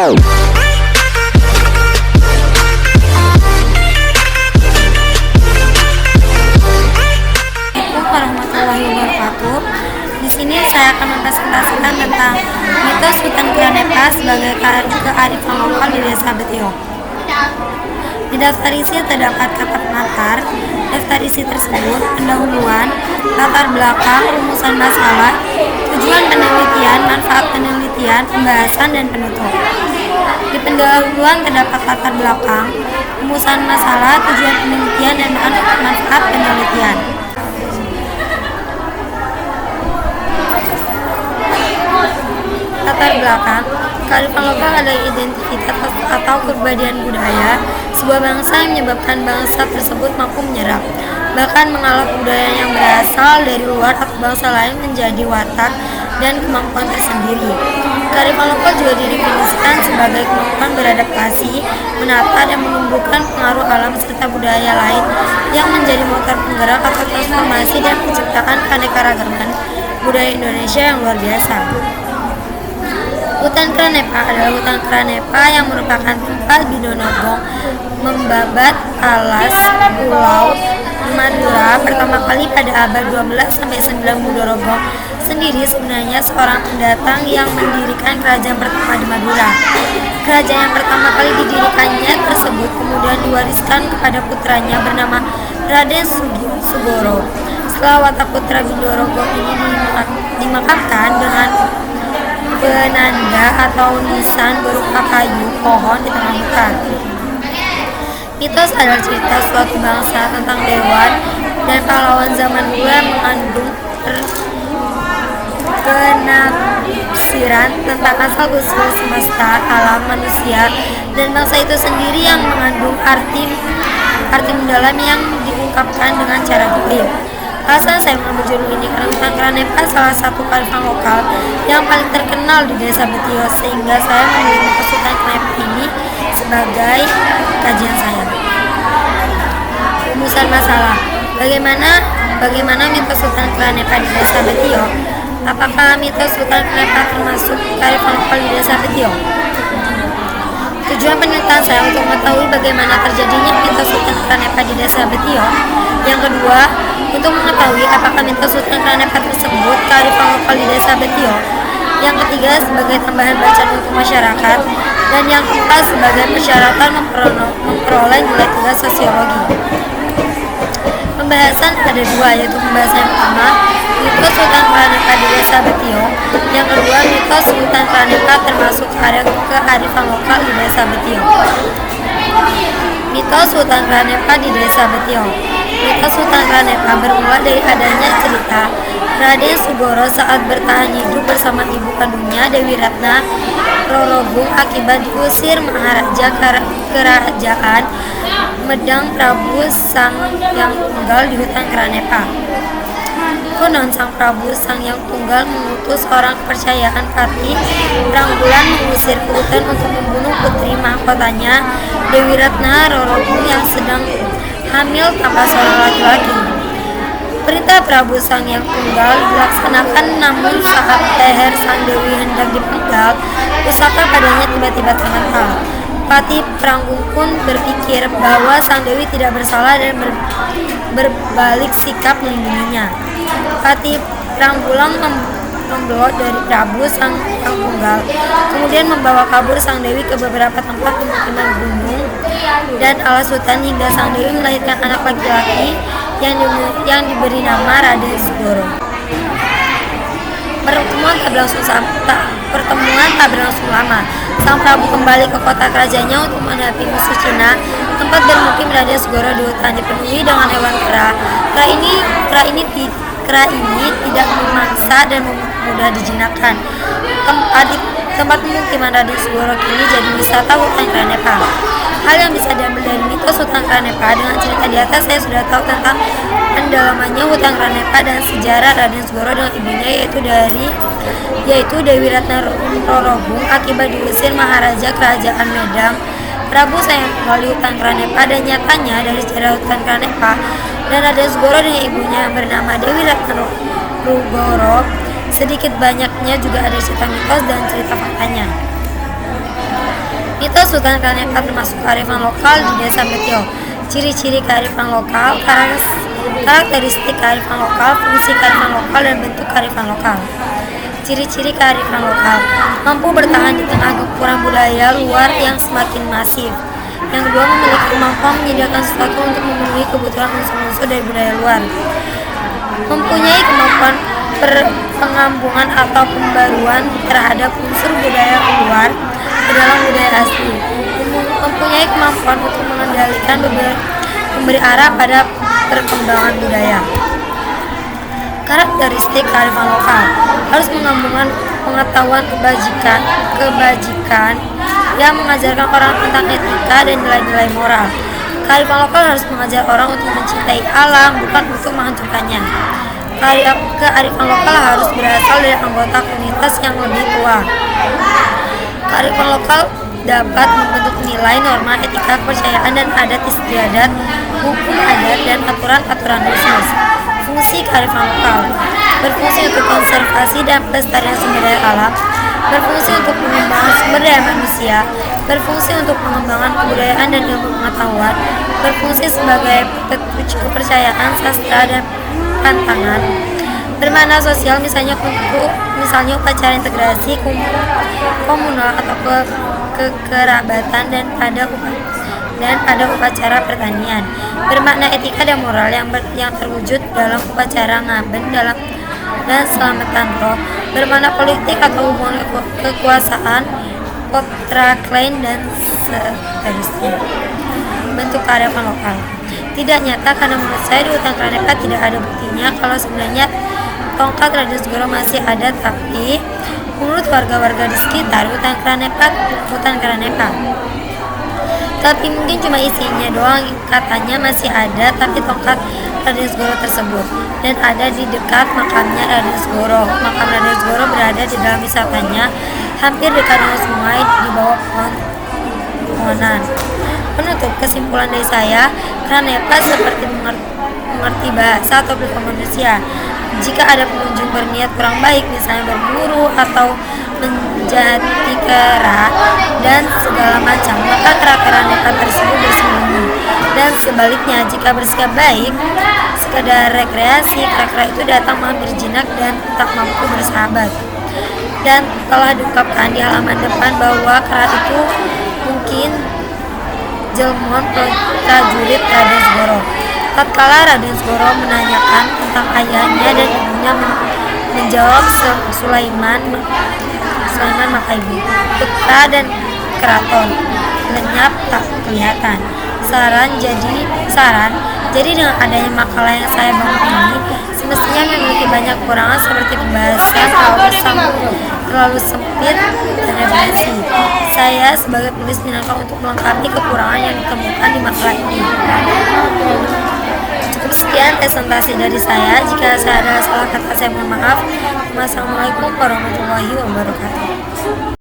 Warahmatullahi wabarakatuh. Di sini saya akan mempresentasikan tentang mitos hutan Kranepa sebagai kearifan lokal di Desa Betio. Di daftar isi terdapat kata pengantar. Daftar isi tersebut pendahuluan, latar belakang, rumusan masalah, tujuan penelitian, manfaat penelitian, pembahasan, dan penutup. Di pendahuluan terdapat latar belakang, rumusan masalah, tujuan penelitian, dan manfaat penelitian. Latar belakang, kearifan lokal adalah identitas atau kepribadian budaya sebuah bangsa yang menyebabkan bangsa tersebut mampu menyerap, bahkan mengalap budaya yang berasal dari luar atau bangsa lain menjadi watak dan kemampuan tersendiri. Kearifan lokal juga didefinisikan sebagai kemampuan beradaptasi, menata, dan menumbuhkan pengaruh alam serta budaya lain yang menjadi motor penggerak atau transformasi dan penciptaan keanekaragaman budaya Indonesia yang luar biasa. Hutan Kranepa adalah hutan Kranepa yang merupakan tempat binatang membabat alas Pulau Madura pertama kali pada abad 12 sampai 9 Dorogong sendiri sebenarnya seorang pendatang yang mendirikan kerajaan pertama di Madura. Kerajaan yang pertama kali didirikannya tersebut kemudian diwariskan kepada putranya bernama Raden Sugoro. Setelah watak putra Bindorogo ini dimakamkan dengan penanda atau nisan berupa kayu pohon di tengah hutan. Mitos adalah cerita suatu bangsa tentang dewan dan pahlawan zaman dulu yang mengandung penafsiran tentang asal usul semesta, alam, manusia, dan bangsa itu sendiri yang mengandung arti mendalam yang diungkapkan dengan cara gaib. Alasan saya mengambil judul ini karena hutan Kranepa salah satu kearifan lokal yang paling terkenal di Desa Betio, sehingga saya memilih mitos hutan Kranepa ini sebagai kajian saya. Rumusan masalah. Bagaimana mitos hutan Kranepa di Desa Betio? Apakah mitos hutan Kranepa termasuk kearifan lokal di Desa Betio? Tujuan penelitian saya untuk mengetahui bagaimana terjadinya mitos hutan Kranepa di Desa Betio. Yang kedua, untuk mengetahui apakah mitos hutan Kranepa tersebut kearifan lokal di Desa Betio. Yang ketiga, sebagai tambahan bacaan untuk masyarakat. Dan yang keempat, sebagai persyaratan memperoleh nilai tugas sosiologi. Pembahasan ada dua, yaitu pembahasan yang pertama, mitos hutan Kranepa di Desa Betio. Yang kedua, mitos hutan Kranepa termasuk kearifan lokal di Desa Betio. Mitos hutan Kranepa di Desa Betio. Mitos hutan Kranepa bermula dari adanya cerita Raden Sugoro saat bertahan hidup bersama ibu kandungnya Dewi Ratna Rorogung akibat diusir Maharaja Kerajaan Medang Prabu Sang Yang Tunggal di hutan Kranepa. Konon Sang Prabu Sang Yang Tunggal mengutus orang kepercayaan Patih Prangbulan mengusir ke hutan untuk membunuh putri mahkotanya Dewi Ratna Rorogung yang sedang hamil tanpa seorang laki-laki. Perintah Prabu Sang Yang Tunggal dilaksanakan, namun saat leher Sang Dewi hendak dipenggal, pusaka padanya tiba-tiba termental. Patih Pranggung pun berpikir bahwa Sang Dewi tidak bersalah dan berbalik sikap melindunginya. Patih Pranggulang membelot dari Prabu Sang Yang Tunggal, kemudian membawa kabur Sang Dewi ke beberapa tempat pemukiman gunung dan alas hutan hingga Sang Dewi melahirkan anak laki-laki yang diberi nama Raden Sugoro. Pertemuan tak berlangsung lama. Sang Prabu kembali ke kota kerajaannya untuk menghadapi musuh Cina. Tempat bermukim Raden Sugoro di hutan dipenuhi dengan hewan kera. Kera ini tidak memangsa dan mudah dijinakkan. Tempat pemukiman Raden Sugoro kini jadi wisata hutan Kranepa. Hal yang bisa diambil dari mitos hutan Kranepa dengan cerita di atas, saya sudah tahu tentang pendalamannya hutan Kranepa dan sejarah Raden Sugoro dengan ibunya yaitu Dewi Ratna Rorogung akibat diusir Maharaja Kerajaan Medang Prabu Sang Yang Tunggal di hutan Kranepa. Dan nyatanya dari sejarah hutan Kranepa dan Raden Sugoro dengan ibunya yang bernama Dewi Ratna Rorogung sedikit banyaknya juga ada cerita mitos dan cerita faktanya. Mitos hutan Kanepa termasuk kearifan lokal di Desa Betio. Ciri-ciri kearifan lokal, karakteristik kearifan lokal, fungsi kearifan lokal, dan bentuk kearifan lokal. Ciri-ciri kearifan lokal: mampu bertahan di tengah gempuran budaya luar yang semakin masif. Yang kedua, memiliki kemampuan menyediakan sesuatu untuk memenuhi kebutuhan unsur-unsur dari budaya luar. Mempunyai kemampuan pengambungan atau pembaruan terhadap unsur budaya luar ke dalam budaya asli. Mempunyai kemampuan untuk mengendalikan memberi arah pada perkembangan budaya. Karakteristik kearifan lokal: harus mengambungkan pengetahuan kebajikan yang mengajarkan orang tentang etika dan nilai-nilai moral. Kearifan lokal harus mengajar orang untuk mencintai alam, bukan untuk menghancurkannya. Kearifan lokal harus berasal dari anggota komunitas yang lebih tua. Kearifan lokal dapat membentuk nilai, norma, etika, kepercayaan, dan adat istiadat, hukum adat, dan aturan-aturan khusus. Fungsi kearifan lokal: berfungsi untuk konservasi dan pelestarian sumber daya alam, berfungsi untuk pengembangan sumber daya manusia, berfungsi untuk pengembangan kebudayaan dan ilmu pengetahuan, berfungsi sebagai petunjuk kepercayaan, sastra, dan pantangan. Bermakna sosial, misalnya upacara integrasi komunal atau kekerabatan, dan pada upacara pertanian. Bermakna etika dan moral yang terwujud dalam upacara ngaben dan selamatan roh. Bermakna politik atau hubungan kekuasaan, kontraklain, dan seterusnya. Bentuk kearifan lokal tidak nyata karena menurut saya di hutan Kanepa tidak ada buktinya kalau sebenarnya tongkat Raden Segoro masih ada, tapi menurut warga-warga di sekitar hutan Kanepa, tapi mungkin cuma isinya doang, katanya masih ada, tapi tongkat Raden Segoro tersebut dan ada di dekat makamnya Raden Segoro. Makam Raden Segoro berada di dalam wisatanya, hampir dekat dengan sungai di bawah pohonan. Penutup, kesimpulan dari saya, Kanepa seperti mengerti bahasa atau perilaku manusia. Jika ada pengunjung berniat kurang baik, misalnya berburu atau menjadi kera dan segala macam, maka kera-kera nekat tersebut bersembunyi. Dan sebaliknya, jika bersikap baik, sekedar rekreasi, kera-kera itu datang mengambil jinak dan tak mampu bersahabat. Dan telah diungkapkan di halaman depan bahwa kera itu mungkin jelmon prajurit Raden Segoro. Tatkala Raden Segoro menanyakan tentang ayahnya dan ibunya, menjawab Sulaiman Makaibu, putra dan keraton, lenyap tak kelihatan. Saran, jadi dengan adanya makalah yang saya bangun ini, semestinya memiliki banyak kekurangan seperti pembahasan terlalu sempit dan referensi. Saya sebagai penulis minangka untuk melengkapi kekurangan yang ditemukan di makalah ini. Cukup sekian presentasi dari saya. Jika saya ada salah kata, saya mohon maaf. Wassalamualaikum warahmatullahi wabarakatuh.